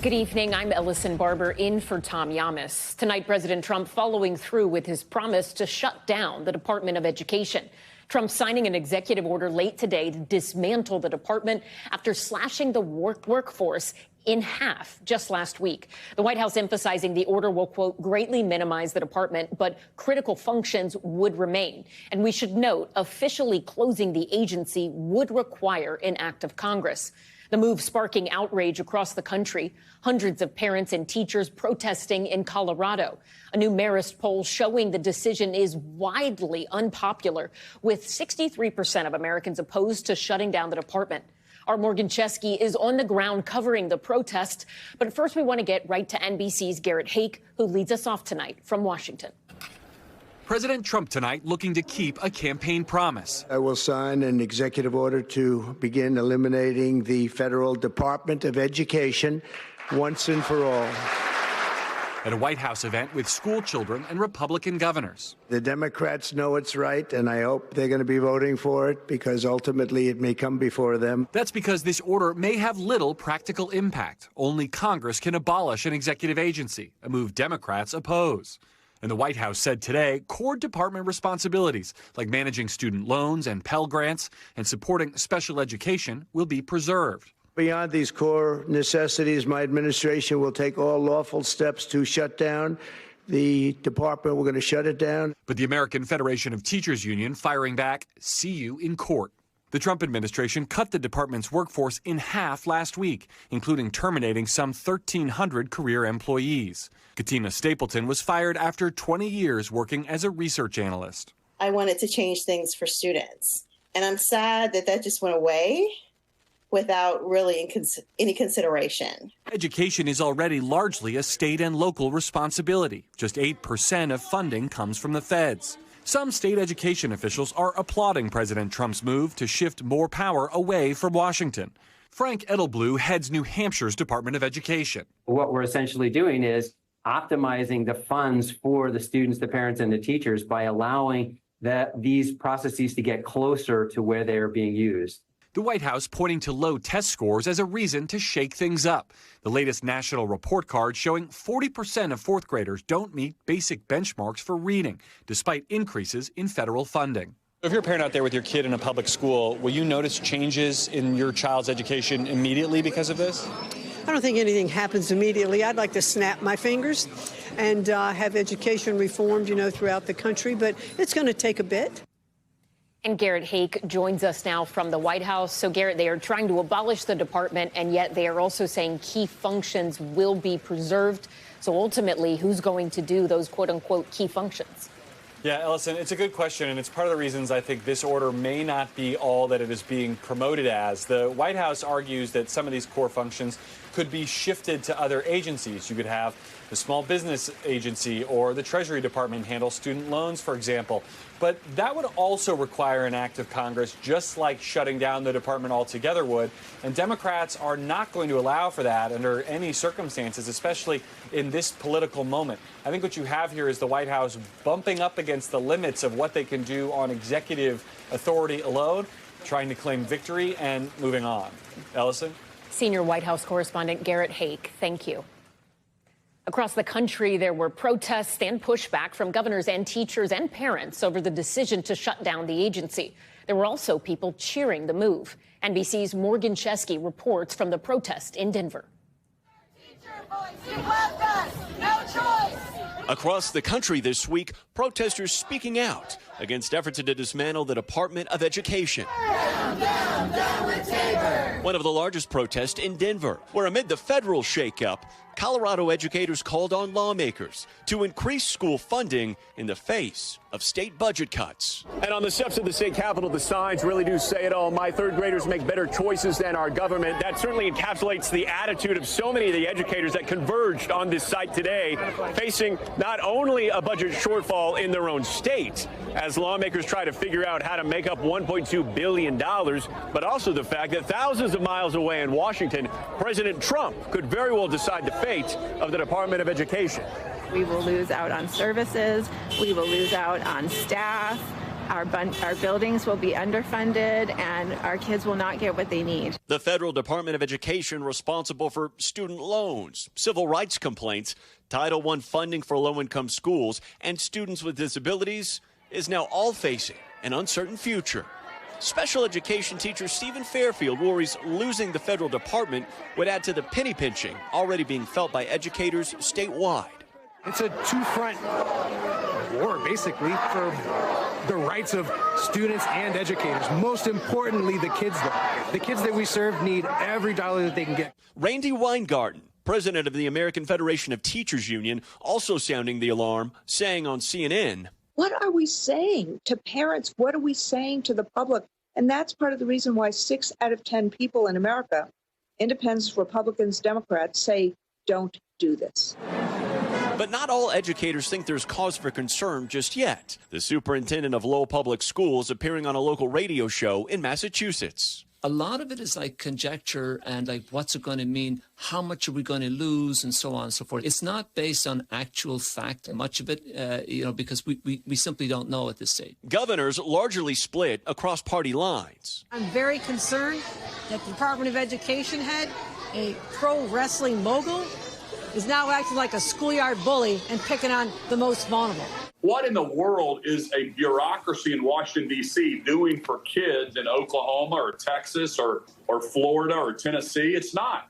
Good evening. I'm Ellison Barber in for Tom Llamas. Tonight, President Trump following through with his promise to shut down the Department of Education. Trump signing an executive order late today to dismantle the department after slashing the workforce in half just last week. The White House emphasizing the order will, quote, greatly minimize the department, but critical functions would remain. And we should note, officially closing the agency would require an act of Congress. The move sparking outrage across the country. Hundreds of parents and teachers protesting in Colorado. A new Marist poll showing the decision is widely unpopular, with 63% of Americans opposed to shutting down the department. Our Morgan Chesky is on the ground covering the protest. But first, we want to get right to NBC's Garrett Haake, who leads us off tonight from Washington. President Trump tonight looking to keep a campaign promise. I will sign an executive order to begin eliminating the Federal Department of Education once and for all. At a White House event with school children and Republican governors. The Democrats know it's right, and I hope they're going to be voting for it because ultimately it may come before them. That's because this order may have little practical impact. Only Congress can abolish an executive agency, a move Democrats oppose. And the White House said today core department responsibilities like managing student loans and Pell Grants and supporting special education will be preserved. Beyond these core necessities, my administration will take all lawful steps to shut down the department. We're going to shut it down. But the American Federation of Teachers Union firing back, see you in court. The Trump administration cut the department's workforce in half last week, including terminating some 1,300 career employees. Katina Stapleton was fired after 20 years working as a research analyst. I wanted to change things for students, and I'm sad that that just went away without really any consideration. Education is already largely a state and local responsibility. Just 8% of funding comes from the feds. Some state education officials are applauding President Trump's move to shift more power away from Washington. Frank Edelblue heads New Hampshire's Department of Education. What we're essentially doing is optimizing the funds for the students, the parents, and the teachers by allowing these processes to get closer to where they are being used. The White House pointing to low test scores as a reason to shake things up. The latest national report card showing 40% of fourth graders don't meet basic benchmarks for reading, despite increases in federal funding. If you're a parent out there with your kid in a public school, will you notice changes in your child's education immediately because of this? I don't think anything happens immediately. I'd like to snap my fingers and have education reformed, throughout the country, but it's going to take a bit. And Garrett Haake joins us now from the White House. So, Garrett, they are trying to abolish the department, and yet they are also saying key functions will be preserved. So ultimately, who's going to do those quote-unquote key functions? Yeah, Ellison, it's a good question, and it's part of the reasons I think this order may not be all that it is being promoted as. The White House argues that some of these core functions could be shifted to other agencies. You could have the Small Business Agency or the Treasury Department handle student loans, for example. But that would also require an act of Congress, just like shutting down the department altogether would. And Democrats are not going to allow for that under any circumstances, especially in this political moment. I think what you have here is the White House bumping up against the limits of what they can do on executive authority alone, trying to claim victory and moving on. Ellison? Senior White House correspondent Garrett Haake, thank you. Across the country, there were protests and pushback from governors and teachers and parents over the decision to shut down the agency. There were also people cheering the move. NBC's Morgan Chesky reports from the protest in Denver. Across the country this week, protesters speaking out against efforts to dismantle the Department of Education. Down, down, down with Tabor. One of the largest protests in Denver, where amid the federal shakeup, Colorado educators called on lawmakers to increase school funding in the face of state budget cuts. And on the steps of the state capitol, the signs really do say it all. My third graders make better choices than our government. That certainly encapsulates the attitude of so many of the educators that converged on this site today, facing not only a budget shortfall in their own state, as lawmakers try to figure out how to make up $1.2 billion, but also the fact that thousands of miles away in Washington, President Trump could very well decide the fate of the Department of Education. We will lose out on services. We will lose out on staff. Our buildings will be underfunded, and our kids will not get what they need. The Federal Department of Education responsible for student loans, civil rights complaints, Title I funding for low-income schools, and students with disabilities is now all facing an uncertain future. Special education teacher Stephen Fairfield worries losing the federal department would add to the penny pinching already being felt by educators statewide. It's a two-front war, basically, for the rights of students and educators. Most importantly, the kids, though. The kids that we serve need every dollar that they can get. Randy Weingarten, president of the American Federation of Teachers Union, also sounding the alarm, saying on CNN, what are we saying to parents? What are we saying to the public? And that's part of the reason why 6 out of 10 people in America, independents, Republicans, Democrats, say don't do this. But not all educators think there's cause for concern just yet. The superintendent of Lowell Public Schools appearing on a local radio show in Massachusetts. A lot of it is like conjecture and like what's it going to mean, how much are we going to lose, and so on and so forth. It's not based on actual fact, much of it, because we simply don't know at this stage. Governors largely split across party lines. I'm very concerned that the Department of Education head, a pro wrestling mogul, is now acting like a schoolyard bully and picking on the most vulnerable. What in the world is a bureaucracy in Washington, D.C. doing for kids in Oklahoma or Texas or Florida or Tennessee? It's not.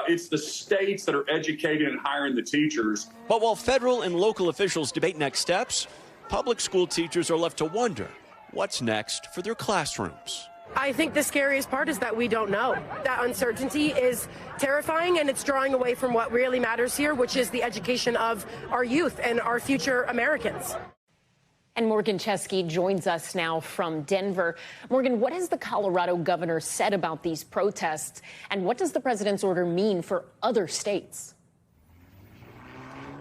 It's the states that are educating and hiring the teachers. But while federal and local officials debate next steps, public school teachers are left to wonder what's next for their classrooms. I think the scariest part is that we don't know. That uncertainty is terrifying, and it's drawing away from what really matters here, which is the education of our youth and our future Americans. And Morgan Chesky joins us now from Denver. Morgan, what has the Colorado governor said about these protests, and what does the president's order mean for other states?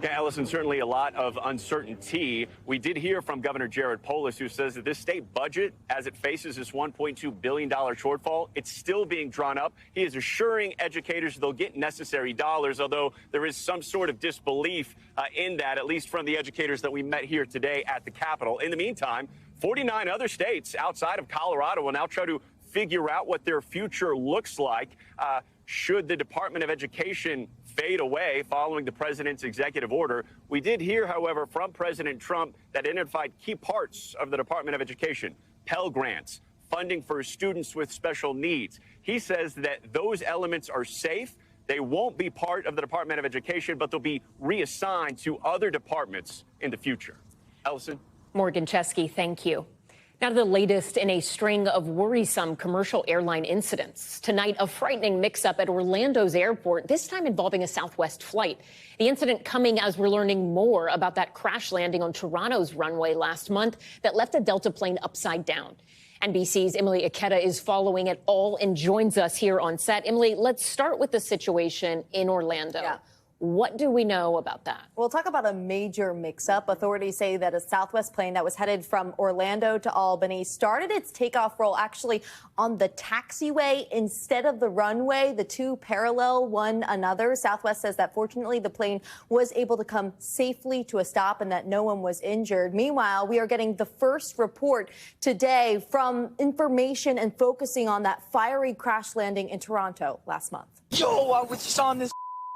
Yeah, Allison, certainly a lot of uncertainty. We did hear from Governor Jared Polis, who says that this state budget, as it faces this $1.2 billion shortfall, it's still being drawn up. He is assuring educators they'll get necessary dollars, although there is some sort of disbelief in that, at least from the educators that we met here today at the Capitol. In the meantime, 49 other states outside of Colorado will now try to figure out what their future looks like should the Department of Education fade away following the president's executive order. We did hear, however, from President Trump that identified key parts of the Department of Education: Pell Grants, funding for students with special needs. He says that those elements are safe. They won't be part of the Department of Education, but they'll be reassigned to other departments in the future. Ellison? Morgan Chesky, thank you. Now to the latest in a string of worrisome commercial airline incidents. Tonight, a frightening mix-up at Orlando's airport, this time involving a Southwest flight. The incident coming as we're learning more about that crash landing on Toronto's runway last month that left a Delta plane upside down. NBC's Emily Ikeda is following it all and joins us here on set. Emily, let's start with the situation in Orlando. Yeah. What do we know about that? We'll talk about a major mix-up. Authorities say that a Southwest plane that was headed from Orlando to Albany started its takeoff roll actually on the taxiway instead of the runway. The two parallel one another. Southwest says that fortunately the plane was able to come safely to a stop and that no one was injured. Meanwhile, we are getting the first report today from information and focusing on that fiery crash landing in Toronto last month. Yo, I was just on this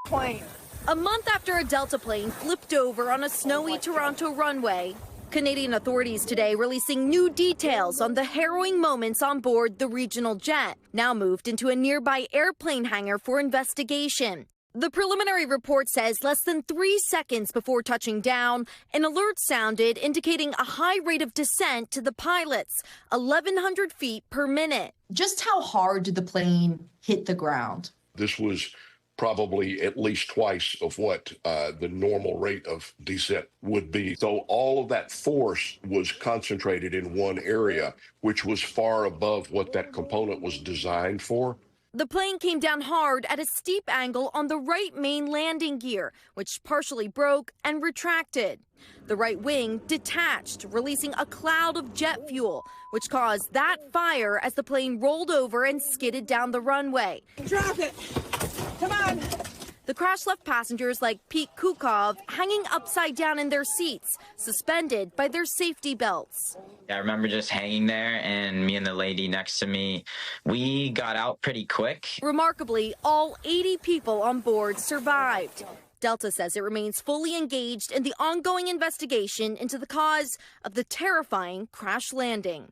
plane. A month after a Delta plane flipped over on a snowy Toronto runway, Canadian authorities today releasing new details on the harrowing moments on board the regional jet, now moved into a nearby airplane hangar for investigation. The preliminary report says less than 3 seconds before touching down, an alert sounded indicating a high rate of descent to the pilots, 1,100 feet per minute. Just how hard did the plane hit the ground? This was probably at least twice of what the normal rate of descent would be. So all of that force was concentrated in one area, which was far above what that component was designed for. The plane came down hard at a steep angle on the right main landing gear, which partially broke and retracted. The right wing detached, releasing a cloud of jet fuel, which caused that fire as the plane rolled over and skidded down the runway. Drop it. Come on. The crash left passengers like Pete Kukov hanging upside down in their seats, suspended by their safety belts. I remember just hanging there, and me and the lady next to me, we got out pretty quick. Remarkably, all 80 people on board survived. Delta says it remains fully engaged in the ongoing investigation into the cause of the terrifying crash landing.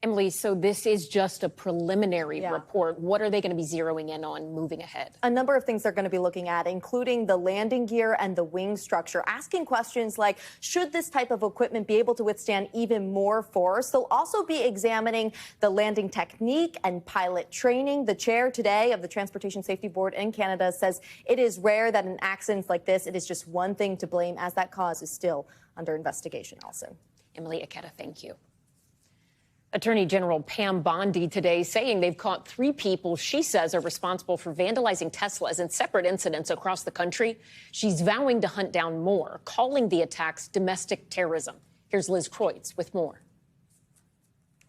Emily, so this is just a preliminary report. What are they going to be zeroing in on moving ahead? A number of things they're going to be looking at, including the landing gear and the wing structure, asking questions like, should this type of equipment be able to withstand even more force? They'll also be examining the landing technique and pilot training. The chair today of the Transportation Safety Board in Canada says it is rare that in accidents like this, it is just one thing to blame, as that cause is still under investigation also. Emily Ikeda, thank you. Attorney General Pam Bondi today saying they've caught 3 people she says are responsible for vandalizing Teslas in separate incidents across the country. She's vowing to hunt down more, calling the attacks domestic terrorism. Here's Liz Kreutz with more.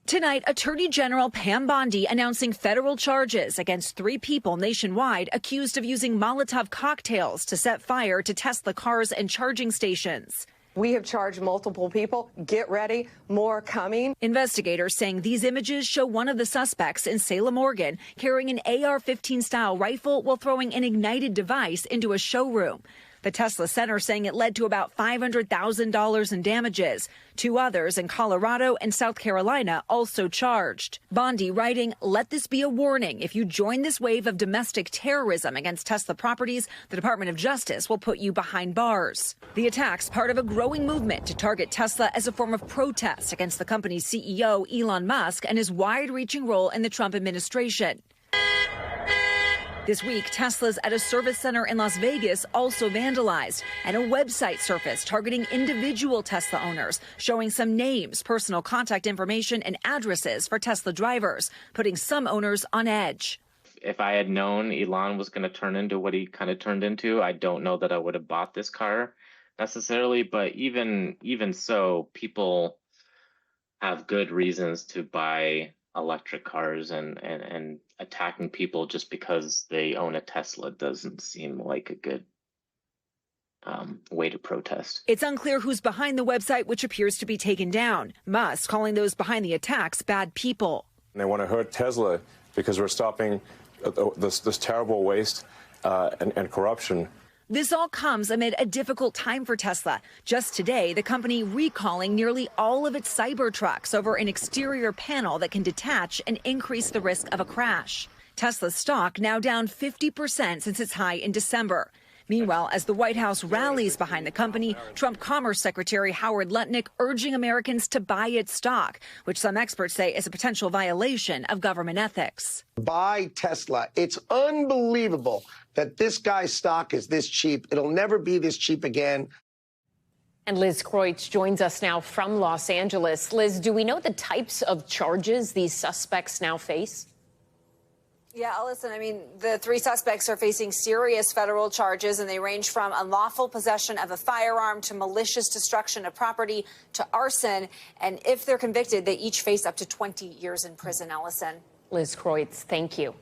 Tonight, Attorney General Pam Bondi announcing federal charges against 3 people nationwide accused of using Molotov cocktails to set fire to Tesla cars and charging stations. We have charged multiple people. Get ready, more coming. Investigators saying these images show one of the suspects in Salem, Oregon, carrying an AR-15 style rifle while throwing an ignited device into a showroom. The Tesla Center saying it led to about $500,000 in damages. 2 others in Colorado and South Carolina also charged. Bondi writing, "Let this be a warning. If you join this wave of domestic terrorism against Tesla properties, the Department of Justice will put you behind bars." The attacks part of a growing movement to target Tesla as a form of protest against the company's CEO, Elon Musk, and his wide-reaching role in the Trump administration. This week, Teslas at a service center in Las Vegas also vandalized, and a website surfaced targeting individual Tesla owners, showing some names, personal contact information, and addresses for Tesla drivers, putting some owners on edge. If I had known Elon was going to turn into what he kind of turned into, I don't know that I would have bought this car necessarily. But even so, people have good reasons to buy electric cars, and attacking people just because they own a Tesla doesn't seem like a good way to protest. It's unclear who's behind the website, which appears to be taken down. Musk calling those behind the attacks bad people. They want to hurt Tesla because we're stopping this terrible waste and corruption. This all comes amid a difficult time for Tesla. Just today, the company recalling nearly all of its Cybertrucks over an exterior panel that can detach and increase the risk of a crash. Tesla's stock now down 50% since its high in December. Meanwhile, as the White House rallies behind the company, Trump Commerce Secretary Howard Lutnick urging Americans to buy its stock, which some experts say is a potential violation of government ethics. Buy Tesla. It's unbelievable that this guy's stock is this cheap. It'll never be this cheap again. And Liz Kreutz joins us now from Los Angeles. Liz, do we know the types of charges these suspects now face? Yeah, listen, I mean, the 3 suspects are facing serious federal charges, and they range from unlawful possession of a firearm to malicious destruction of property to arson. And if they're convicted, they each face up to 20 years in prison, Ellison. Liz Kreutz, thank you.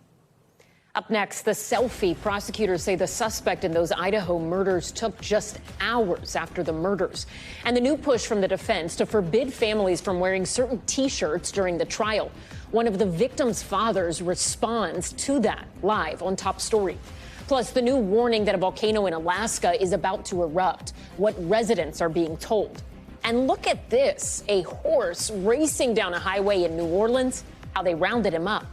Up next, the selfie. Prosecutors say the suspect in those Idaho murders took just hours after the murders. And the new push from the defense to forbid families from wearing certain T-shirts during the trial. One of the victims' fathers responds to that live on Top Story. Plus, the new warning that a volcano in Alaska is about to erupt, what residents are being told. And look at this, a horse racing down a highway in New Orleans, how they rounded him up.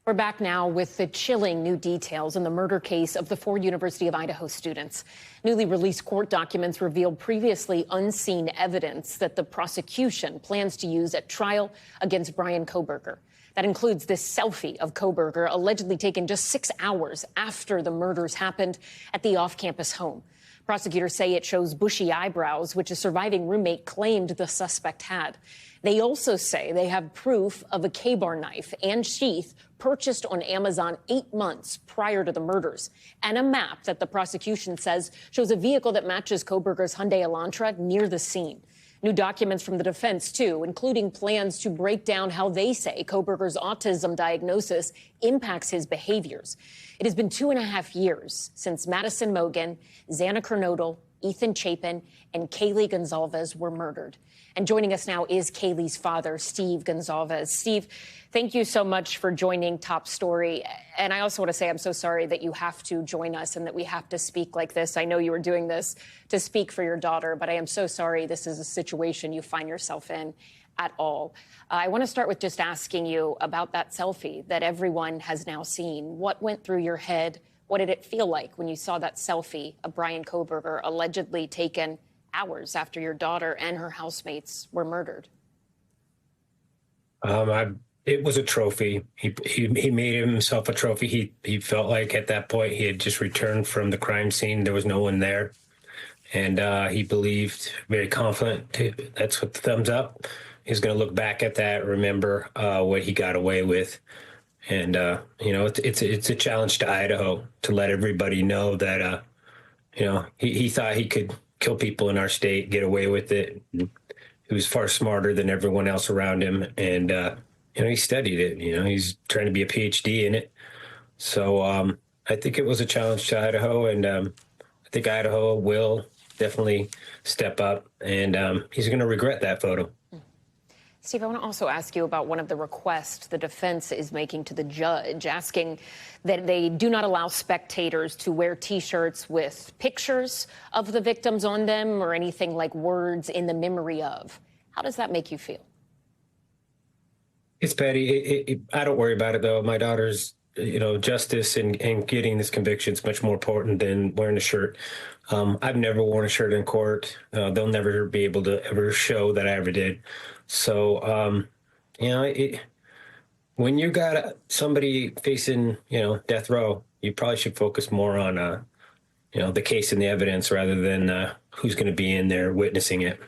We're back now with the chilling new details in the murder case of the 4 University of Idaho students. Newly released court documents revealed previously unseen evidence that the prosecution plans to use at trial against Bryan Kohberger. That includes this selfie of Kohberger, allegedly taken just 6 hours after the murders happened at the off-campus home. Prosecutors say it shows bushy eyebrows, which a surviving roommate claimed the suspect had. They also say they have proof of a K-bar knife and sheath purchased on Amazon 8 months prior to the murders, and a map that the prosecution says shows a vehicle that matches Kohberger's Hyundai Elantra near the scene. New documents from the defense, too, including plans to break down how they say Kohberger's autism diagnosis impacts his behaviors. It has been 2.5 years since Madison Mogen, Xana Kernodle, Ethan Chapin, and Kaylee Gonzalez were murdered. And joining us now is Kaylee's father, Steve Gonzalez. Steve, thank you so much for joining Top Story. And I also want to say I'm so sorry that you have to join us and that we have to speak like this. I know you were doing this to speak for your daughter, but I am so sorry this is a situation you find yourself in at all. I want to start with just asking you about that selfie that everyone has now seen. What went through your head? What did it feel like when you saw that selfie of Brian Kohberger allegedly taken hours after your daughter and her housemates were murdered? It was a trophy. He made himself a trophy. He felt like at that point he had just returned from the crime scene. There was no one there. And he believed, very confident, that's what the thumbs up. He's going to look back at that, remember what he got away with. And, it's a challenge to Idaho to let everybody know that, he thought he could kill people in our state, get away with it. He was far smarter than everyone else around him. And, he studied it. He's trying to be a PhD in it. So I think it was a challenge to Idaho. And I think Idaho will definitely step up. And he's going to regret that photo. Steve, I want to also ask you about one of the requests the defense is making to the judge, asking that they do not allow spectators to wear T-shirts with pictures of the victims on them or anything like words in the memory of. How does that make you feel? It's petty. I don't worry about it, though. My daughter's, justice and getting this conviction is much more important than wearing a shirt. I've never worn a shirt in court. They'll never be able to ever show that I ever did. So, when you got somebody facing, death row, you probably should focus more on, the case and the evidence rather than who's going to be in there witnessing it.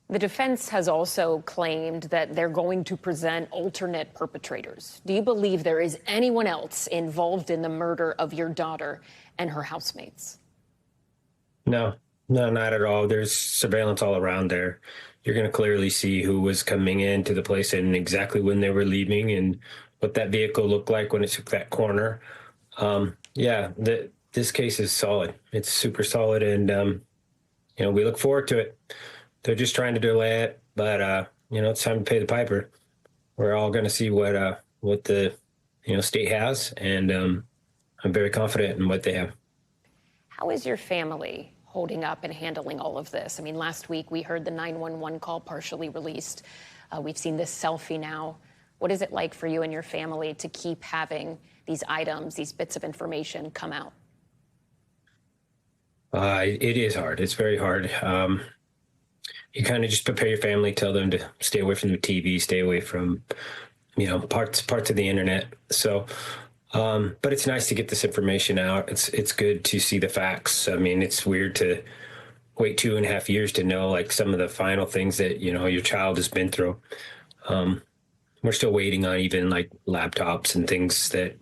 The defense has also claimed that they're going to present alternate perpetrators. Do you believe there is anyone else involved in the murder of your daughter and her housemates? No, not at all. There's surveillance all around there. You're going to clearly see who was coming into the place and exactly when they were leaving and what that vehicle looked like when it took that corner. This case is solid. It's super solid. And, we look forward to it. They're just trying to delay it, but, it's time to pay the piper. We're all going to see what the, state has. And I'm very confident in what they have. How is your family holding up and handling all of this? I mean, last week we heard the 911 call partially released. We've seen this selfie now. What is it like for you and your family to keep having these items, these bits of information come out? It is hard. It's very hard. You kind of just prepare your family, tell them to stay away from the TV, stay away from, parts of the internet. So, but it's nice to get this information out. It's good to see the facts. I mean, it's weird to wait 2.5 years to know like some of the final things that, your child has been through. We're still waiting on even like laptops and things that,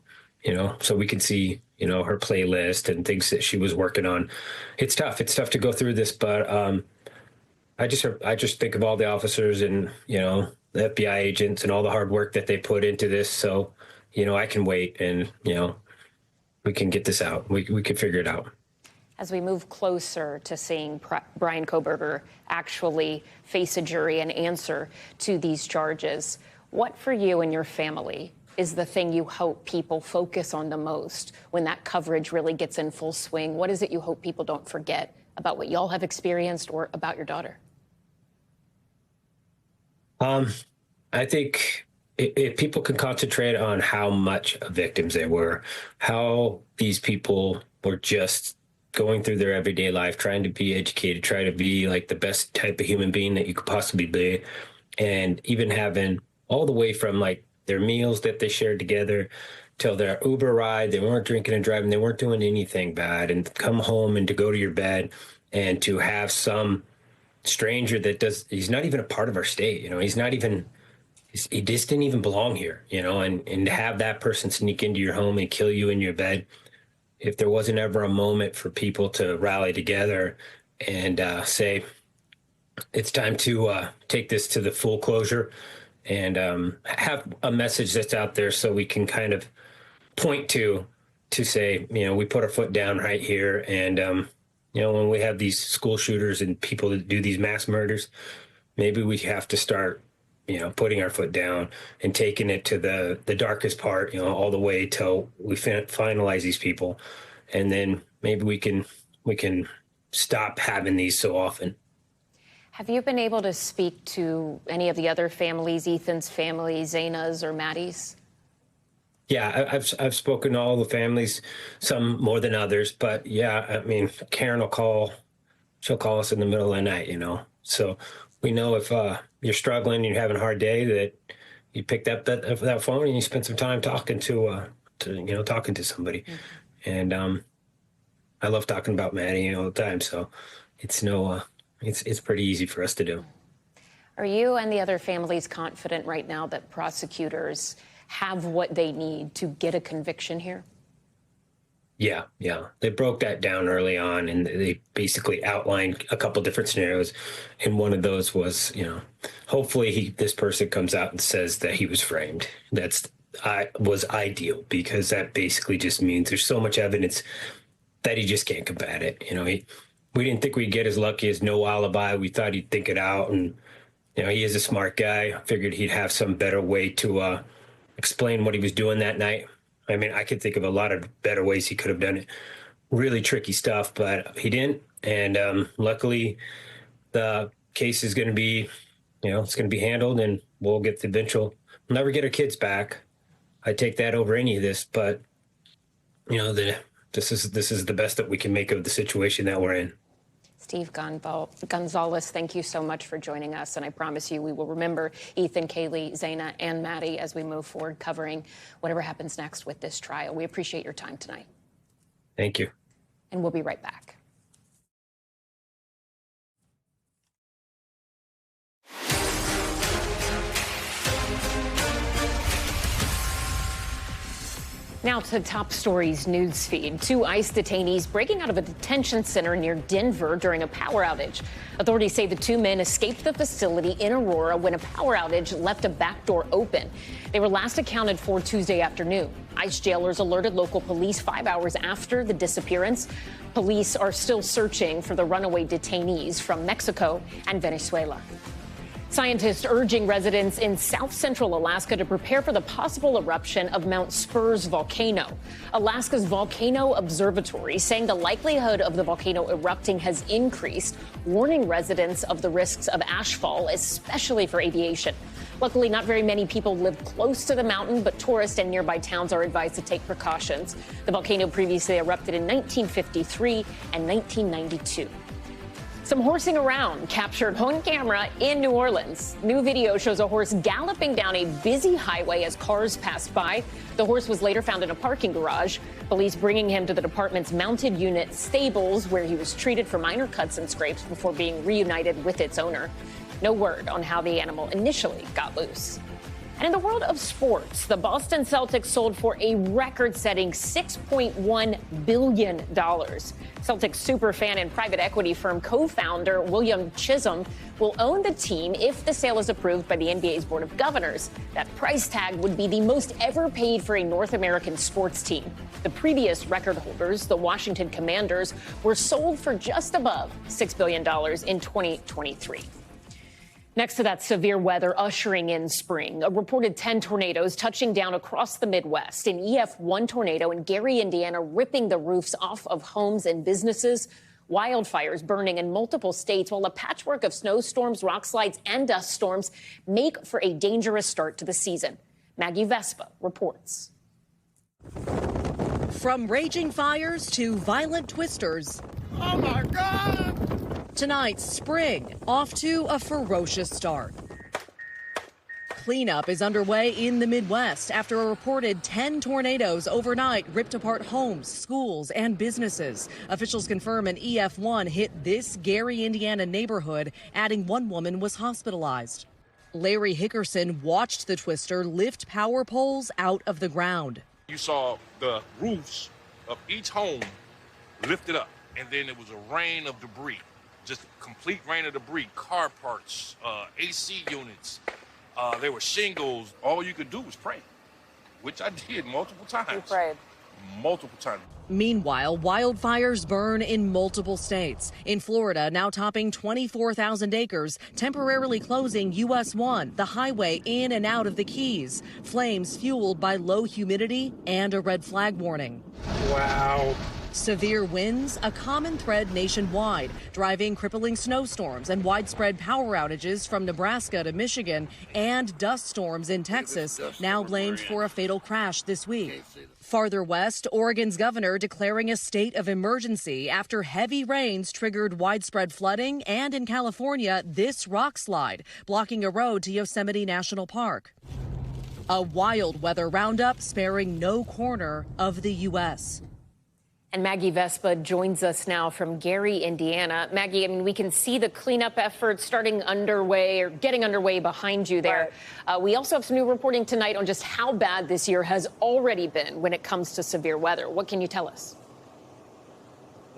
so we can see, her playlist and things that she was working on. It's tough. It's tough to go through this, but I just think of all the officers and, the FBI agents and all the hard work that they put into this. So, I can wait and, we can get this out. We can figure it out. As we move closer to seeing Brian Kohberger actually face a jury and answer to these charges, what for you and your family is the thing you hope people focus on the most when that coverage really gets in full swing? What is it you hope people don't forget about what y'all have experienced or about your daughter? I think if people can concentrate on how much victims they were, how these people were just going through their everyday life, trying to be educated, try to be like the best type of human being that you could possibly be. And even having all the way from like their meals that they shared together till their Uber ride, they weren't drinking and driving, they weren't doing anything bad, and come home and to go to your bed and to have some stranger that he's not even a part of our state, he just didn't even belong here, and to have that person sneak into your home and kill you in your bed. If there wasn't ever a moment for people to rally together and say, it's time to take this to the full closure and have a message that's out there so we can kind of point to say, we put our foot down right here. And, when we have these school shooters and people that do these mass murders, maybe we have to start, putting our foot down and taking it to the darkest part, all the way till we finalize these people. And then maybe we can stop having these so often. Have you been able to speak to any of the other families, Ethan's family, Zaina's or Maddie's? Yeah, I've spoken to all the families, some more than others, but yeah, Karen will call. She'll call us in the middle of the night, So we know if you're struggling, you're having a hard day, that you pick up that phone and you spend some time talking to somebody. Mm-hmm. And I love talking about Maddie all the time, so it's it's pretty easy for us to do. Are you and the other families confident right now that prosecutors have what they need to get a conviction here? Yeah. They broke that down early on, and they basically outlined a couple different scenarios. And one of those was, hopefully this person comes out and says that he was framed. Was ideal, because that basically just means there's so much evidence that he just can't combat it. We didn't think we'd get as lucky as no alibi. We thought he'd think it out, and he is a smart guy. Figured he'd have some better way to explain what he was doing that night. I could think of a lot of better ways he could have done it. Really tricky stuff, but he didn't. And luckily, the case is going to be, it's going to be handled, and we'll get the eventual. We'll never get our kids back. I take that over any of this, but this is the best that we can make of the situation that we're in. Steve Gonzalez, thank you so much for joining us. And I promise you we will remember Ethan, Kaylee, Zaina, and Maddie as we move forward covering whatever happens next with this trial. We appreciate your time tonight. Thank you. And we'll be right back. Now to Top Stories newsfeed. 2 ICE detainees breaking out of a detention center near Denver during a power outage. Authorities say the 2 men escaped the facility in Aurora when a power outage left a back door open. They were last accounted for Tuesday afternoon. ICE jailers alerted local police 5 hours after the disappearance. Police are still searching for the runaway detainees from Mexico and Venezuela. Scientists urging residents in south central Alaska to prepare for the possible eruption of Mount Spurs volcano. Alaska's Volcano Observatory saying the likelihood of the volcano erupting has increased, warning residents of the risks of ashfall, especially for aviation. Luckily, not very many people live close to the mountain, but tourists and nearby towns are advised to take precautions. The volcano previously erupted in 1953 and 1992. Some horsing around captured on camera in New Orleans. New video shows a horse galloping down a busy highway as cars passed by. The horse was later found in a parking garage. Police bringing him to the department's mounted unit stables, where he was treated for minor cuts and scrapes before being reunited with its owner. No word on how the animal initially got loose. And in the world of sports, the Boston Celtics sold for a record-setting $6.1 billion. Celtics superfan and private equity firm co-founder William Chisholm will own the team if the sale is approved by the NBA's Board of Governors. That price tag would be the most ever paid for a North American sports team. The previous record holders, the Washington Commanders, were sold for just above $6 billion in 2023. Next to that severe weather ushering in spring, a reported 10 tornadoes touching down across the Midwest. An EF1 tornado in Gary, Indiana, ripping the roofs off of homes and businesses. Wildfires burning in multiple states, while a patchwork of snowstorms, rock slides, and dust storms make for a dangerous start to the season. Maggie Vespa reports. From raging fires to violent twisters. Oh, my God! Tonight, spring off to a ferocious start. Cleanup is underway in the Midwest after a reported 10 tornadoes overnight ripped apart homes, schools, and businesses. Officials confirm an EF1 hit this Gary, Indiana neighborhood, adding 1 woman was hospitalized. Larry Hickerson watched the twister lift power poles out of the ground. You saw the roofs of each home lifted up, and then it was a rain of debris just complete rain of debris, car parts, AC units. There were shingles. All you could do was pray, which I did multiple times. You prayed. Multiple times. Meanwhile, wildfires burn in multiple states. In Florida, now topping 24,000 acres, temporarily closing US 1, the highway in and out of the Keys. Flames fueled by low humidity and a red flag warning. Wow. Severe winds, a common thread nationwide, driving crippling snowstorms and widespread power outages from Nebraska to Michigan, and dust storms in Texas, now blamed for a fatal crash this week. Farther west, Oregon's governor declaring a state of emergency after heavy rains triggered widespread flooding, and in California, this rock slide, blocking a road to Yosemite National Park. A wild weather roundup sparing no corner of the U.S. And Maggie Vespa joins us now from Gary, Indiana. Maggie, I mean, we can see the cleanup efforts starting underway or getting underway behind you there. Right. We also have some new reporting tonight on just how bad this year has already been when it comes to severe weather. What can you tell us?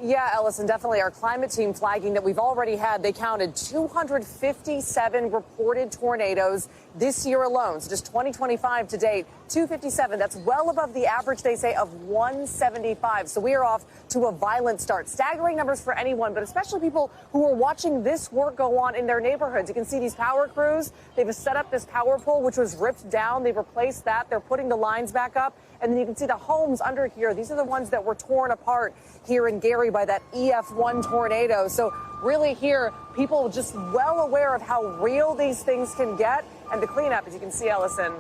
Yeah, Ellison, definitely our climate team flagging that we've already had. They counted 257 reported tornadoes this year alone. So just 2025 to date, 257. That's well above the average, they say, of 175. So we are off to a violent start. Staggering numbers for anyone, but especially people who are watching this work go on in their neighborhoods. You can see these power crews. They've set up this power pole, which was ripped down. They've replaced that. They're putting the lines back up. And then you can see the homes under here. These are the ones that were torn apart here in Gary by that EF1 tornado. So really here, people just well aware of how real these things can get. And the cleanup, as you can see, Ellison,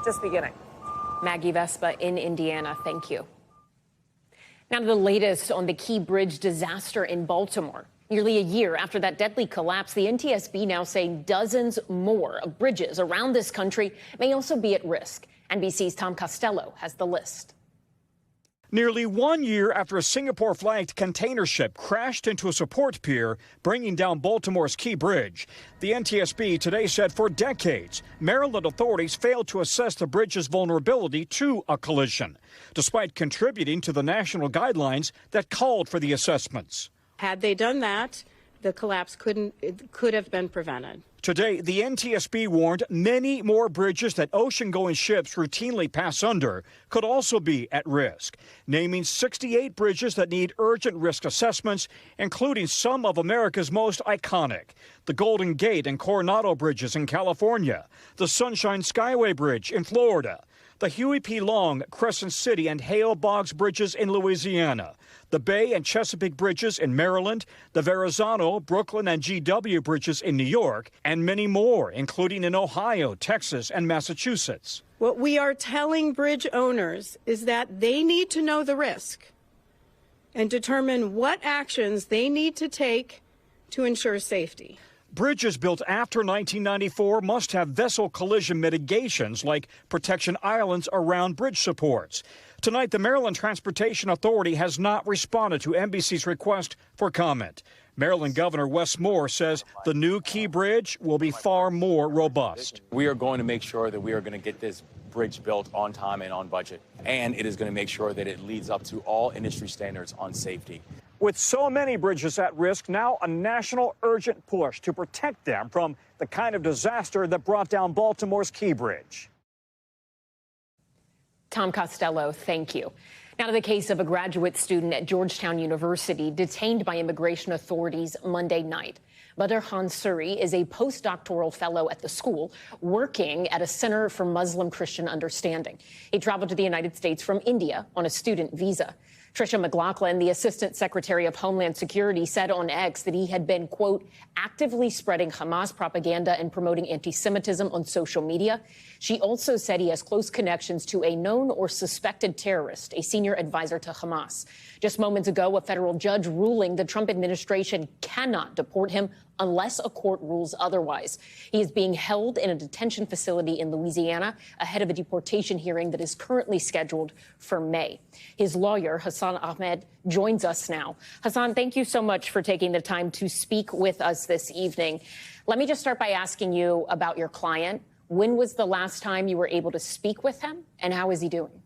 just beginning. Maggie Vespa in Indiana, thank you. Now to the latest on the Key Bridge disaster in Baltimore. Nearly a year after that deadly collapse, the NTSB now saying dozens more of bridges around this country may also be at risk. NBC's Tom Costello has the list. Nearly 1 year after a Singapore-flagged container ship crashed into a support pier, bringing down Baltimore's Key Bridge, the NTSB today said for decades, Maryland authorities failed to assess the bridge's vulnerability to a collision, despite contributing to the national guidelines that called for the assessments. Had they done that, the collapse could have been prevented. Today, the NTSB warned many more bridges that ocean-going ships routinely pass under could also be at risk, naming 68 bridges that need urgent risk assessments, including some of America's most iconic, the Golden Gate and Coronado bridges in California, the Sunshine Skyway Bridge in Florida, the Huey P. Long, Crescent City, and Hale Boggs bridges in Louisiana, the Bay and Chesapeake bridges in Maryland, the Verrazano, Brooklyn, and GW bridges in New York, and many more, including in Ohio, Texas, and Massachusetts. What we are telling bridge owners is that they need to know the risk and determine what actions they need to take to ensure safety. Bridges built after 1994 must have vessel collision mitigations like protection islands around bridge supports. Tonight, the Maryland Transportation Authority has not responded to NBC's request for comment. Maryland Governor Wes Moore says the new Key Bridge will be far more robust. We are going to make sure that we are going to get this bridge built on time and on budget, and it is going to make sure that it leads up to all industry standards on safety. With so many bridges at risk, now a national urgent push to protect them from the kind of disaster that brought down Baltimore's Key Bridge. Tom Costello, thank you. Now to the case of a graduate student at Georgetown University detained by immigration authorities Monday night. Badr Khan-Suri is a postdoctoral fellow at the school working at a Center for Muslim Christian Understanding. He traveled to the United States from India on a student visa. Tricia McLaughlin, the Assistant Secretary of Homeland Security, said on X that he had been, quote, actively spreading Hamas propaganda and promoting anti-Semitism on social media. She also said he has close connections to a known or suspected terrorist, a senior advisor to Hamas. Just moments ago, a federal judge ruling the Trump administration cannot deport him unless a court rules otherwise. He is being held in a detention facility in Louisiana ahead of a deportation hearing that is currently scheduled for May. His lawyer, Hassan Ahmed, joins us now. Hassan, thank you so much for taking the time to speak with us this evening. Let me just start by asking you about your client. When was the last time you were able to speak with him, and how is he doing?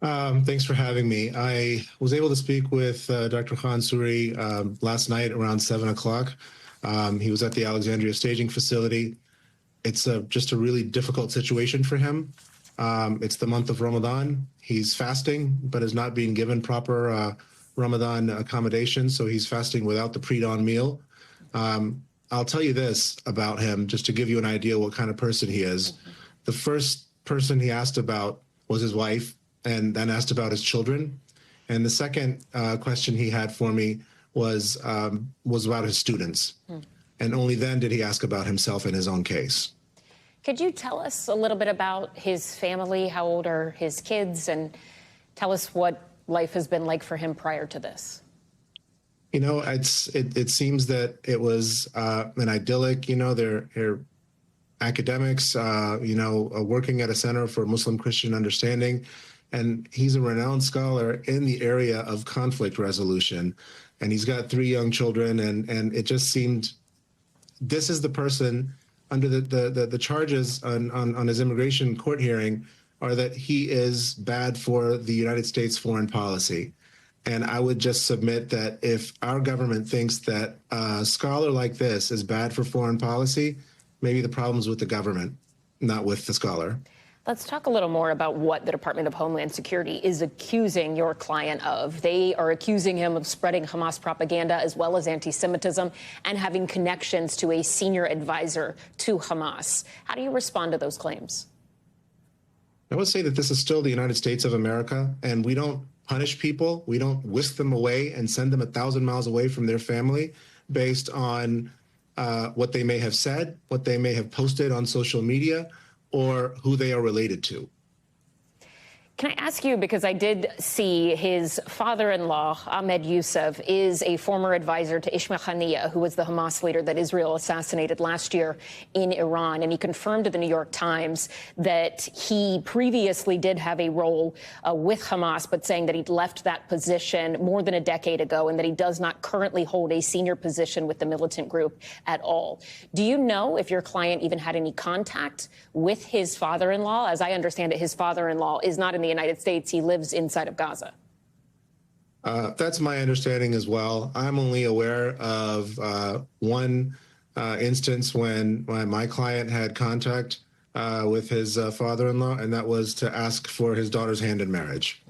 Thanks for having me. I was able to speak with Dr. Khan Suri last night around 7 o'clock. He was at the Alexandria staging facility. It's just a really difficult situation for him. It's the month of Ramadan. He's fasting, but is not being given proper Ramadan accommodation, so he's fasting without the pre-dawn meal. I'll tell you this about him, just to give you an idea what kind of person he is. The first person he asked about was his wife, and then asked about his children. And the second question he had for me was about his students. And only then did he ask about himself and his own case. Could you tell us a little bit about his family? How old are his kids? And tell us what life has been like for him prior to this. You know, it seems that it was an idyllic, you know, they're academics, working at a Center for Muslim Christian Understanding. And he's a renowned scholar in the area of conflict resolution. And he's got 3 young children. And it just seemed, this is the person under the charges on his immigration court hearing are that he is bad for the United States foreign policy. And I would just submit that if our government thinks that a scholar like this is bad for foreign policy, maybe the problem's with the government, not with the scholar. Let's talk a little more about what the Department of Homeland Security is accusing your client of. They are accusing him of spreading Hamas propaganda as well as anti-Semitism and having connections to a senior advisor to Hamas. How do you respond to those claims? I would say that this is still the United States of America, and we don't punish people. We don't whisk them away and send them 1,000 miles away from their family based on what they may have said, what they may have posted on social media, or who they are related to. Can I ask you, because I did see his father-in-law, Ahmed Youssef, is a former advisor to Ismail Haniyeh, who was the Hamas leader that Israel assassinated last year in Iran. And he confirmed to the New York Times that he previously did have a role with Hamas, but saying that he'd left that position more than a decade ago and that he does not currently hold a senior position with the militant group at all. Do you know if your client even had any contact with his father-in-law? As I understand it, his father-in-law is not in the United States. He lives inside of Gaza. That's my understanding as well. I'm only aware of one instance when my client had contact with his father-in-law, and that was to ask for his daughter's hand in marriage.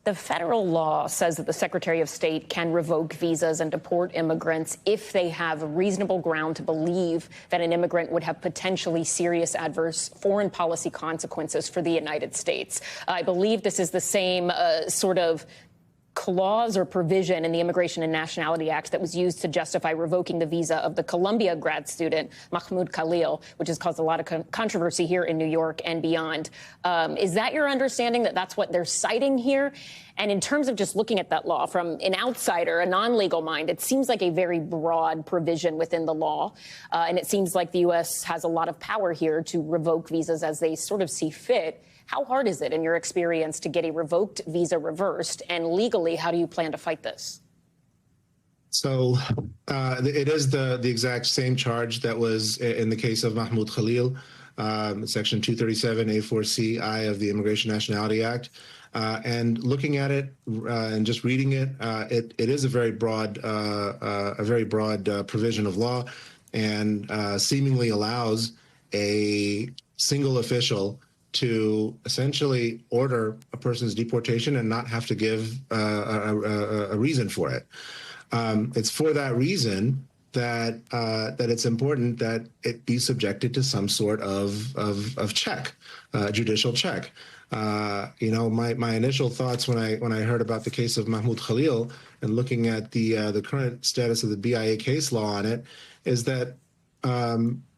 The federal law says that the Secretary of State can revoke visas and deport immigrants if they have reasonable ground to believe that an immigrant would have potentially serious adverse foreign policy consequences for the United States. I believe this is the same sort of clause or provision in the Immigration and Nationality Act that was used to justify revoking the visa of the Columbia grad student Mahmoud Khalil, which has caused a lot of controversy here in New York and beyond. Is that your understanding, that that's what they're citing here? And in terms of just looking at that law from an outsider, a non-legal mind, it seems like a very broad provision within the law. And it seems like the U.S. has a lot of power here to revoke visas as they sort of see fit. How hard is it, in your experience, to get a revoked visa reversed? And legally, how do you plan to fight this? So it is the exact same charge that was in the case of Mahmoud Khalil, Section 237A4CI of the Immigration Nationality Act. And looking at it and just reading it, it is a very broad provision of law, and seemingly allows a single official to essentially order a person's deportation and not have to give a reason for it. It's for that reason that it's important that it be subjected to some sort of check, judicial check. My initial thoughts when I heard about the case of Mahmoud Khalil and looking at the current status of the BIA case law on it is that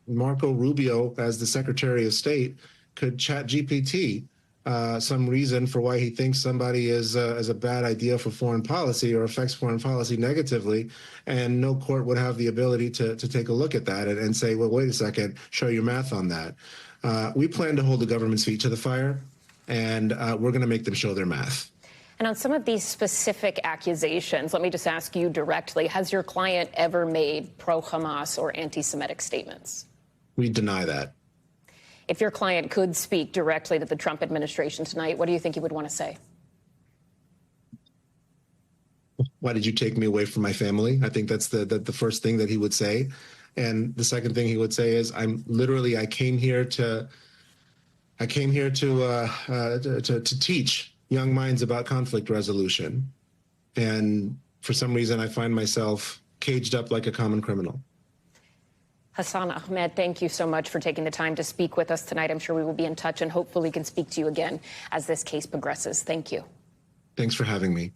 Marco Rubio, as the Secretary of State, could chat GPT some reason for why he thinks somebody is a bad idea for foreign policy or affects foreign policy negatively, and no court would have the ability to take a look at that and say, well, wait a second, show your math on that. We plan to hold the government's feet to the fire, and we're going to make them show their math. And on some of these specific accusations, let me just ask you directly, has your client ever made pro-Hamas or anti-Semitic statements? We deny that. If your client could speak directly to the Trump administration tonight, what do you think he would want to say? Why did you take me away from my family? I think that's the first thing that he would say. And the second thing he would say is, I came here to teach young minds about conflict resolution. And for some reason, I find myself caged up like a common criminal. Hassan Ahmed, thank you so much for taking the time to speak with us tonight. I'm sure we will be in touch and hopefully can speak to you again as this case progresses. Thank you. Thanks for having me.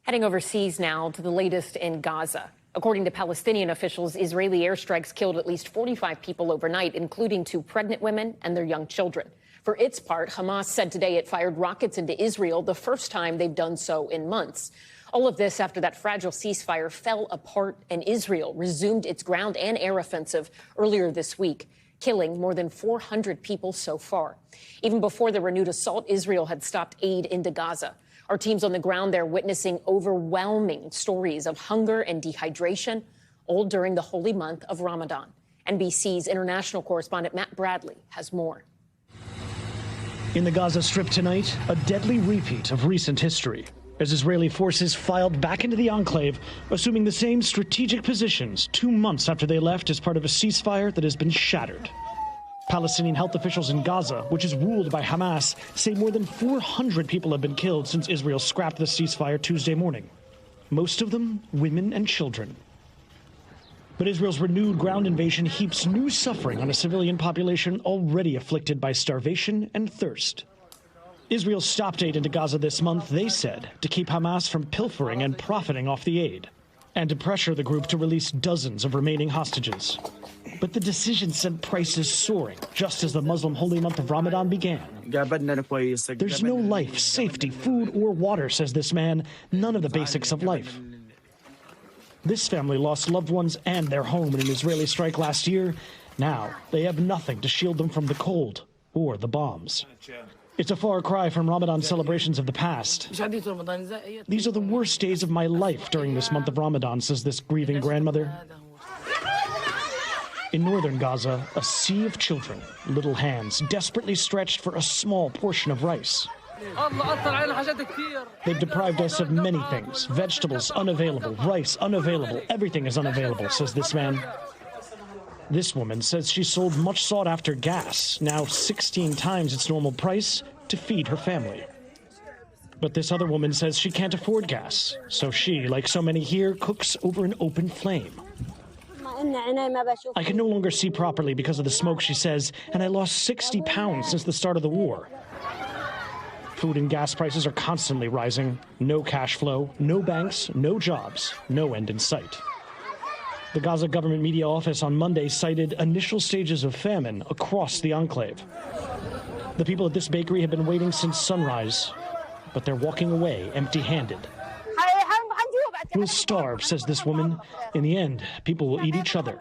Heading overseas now to the latest in Gaza. According to Palestinian officials, Israeli airstrikes killed at least 45 people overnight, including 2 pregnant women and their young children. For its part, Hamas said today it fired rockets into Israel, the first time they've done so in months. All of this after that fragile ceasefire fell apart and Israel resumed its ground and air offensive earlier this week, killing more than 400 people so far. Even before the renewed assault, Israel had stopped aid into Gaza. Our teams on the ground there witnessing overwhelming stories of hunger and dehydration, all during the holy month of Ramadan. NBC's international correspondent Matt Bradley has more. In the Gaza Strip tonight, a deadly repeat of recent history, as Israeli forces filed back into the enclave, assuming the same strategic positions 2 months after they left as part of a ceasefire that has been shattered. Palestinian health officials in Gaza, which is ruled by Hamas, say more than 400 people have been killed since Israel scrapped the ceasefire Tuesday morning. Most of them women and children. But Israel's renewed ground invasion heaps new suffering on a civilian population already afflicted by starvation and thirst. Israel stopped aid into Gaza this month, they said, to keep Hamas from pilfering and profiting off the aid, and to pressure the group to release dozens of remaining hostages. But the decision sent prices soaring just as the Muslim holy month of Ramadan began. There's no life, safety, food, or water, says this man, none of the basics of life. This family lost loved ones and their home in an Israeli strike last year. Now they have nothing to shield them from the cold or the bombs. It's a far cry from Ramadan celebrations of the past. These are the worst days of my life during this month of Ramadan, says this grieving grandmother. In northern Gaza, a sea of children, little hands desperately stretched for a small portion of rice. They've deprived us of many things. Vegetables unavailable, rice unavailable, everything is unavailable, says this man. This woman says she sold much sought-after gas, now 16 times its normal price, to feed her family. But this other woman says she can't afford gas, so she, like so many here, cooks over an open flame. I can no longer see properly because of the smoke, she says, and I lost 60 pounds since the start of the war. Food and gas prices are constantly rising. No cash flow, no banks, no jobs, no end in sight. The Gaza government media office on Monday cited initial stages of famine across the enclave. The people at this bakery have been waiting since sunrise, but they're walking away empty-handed. We'll starve, says this woman. In the end, people will eat each other.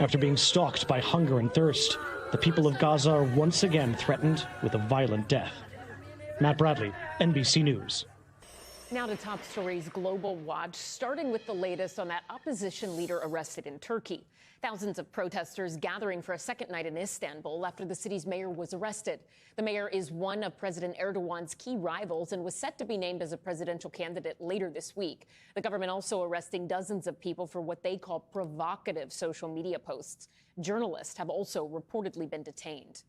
After being stalked by hunger and thirst, the people of Gaza are once again threatened with a violent death. Matt Bradley, NBC News. Now to top stories Global Watch, starting with the latest on that opposition leader arrested in Turkey. Thousands of protesters gathering for a second night in Istanbul after the city's mayor was arrested. The mayor is one of President Erdogan's key rivals and was set to be named as a presidential candidate later this week. The government also arresting dozens of people for what they call provocative social media posts. Journalists have also reportedly been detained.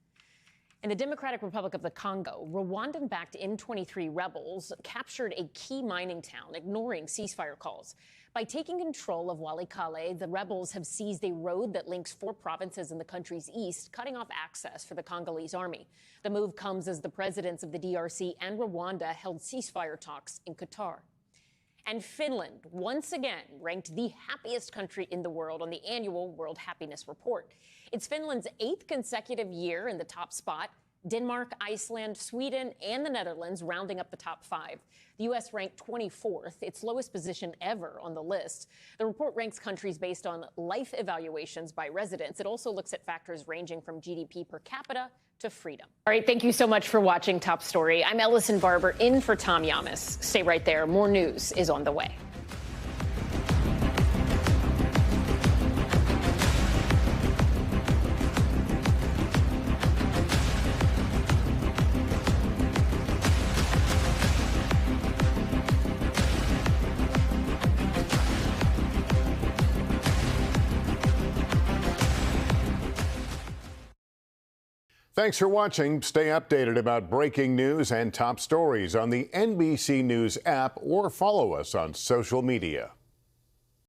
In the Democratic Republic of the Congo, Rwandan-backed M23 rebels captured a key mining town, ignoring ceasefire calls. By taking control of Walikale, the rebels have seized a road that links 4 provinces in the country's east, cutting off access for the Congolese army. The move comes as the presidents of the DRC and Rwanda held ceasefire talks in Qatar. And Finland, once again, ranked the happiest country in the world on the annual World Happiness Report. It's Finland's 8th consecutive year in the top spot. Denmark, Iceland, Sweden, and the Netherlands rounding up the top 5. The U.S. ranked 24th, its lowest position ever on the list. The report ranks countries based on life evaluations by residents. It also looks at factors ranging from GDP per capita to freedom. All right, thank you so much for watching Top Story. I'm Ellison Barber, in for Tom Llamas. Stay right there. More news is on the way. Thanks for watching. Stay updated about breaking news and top stories on the NBC News app or follow us on social media.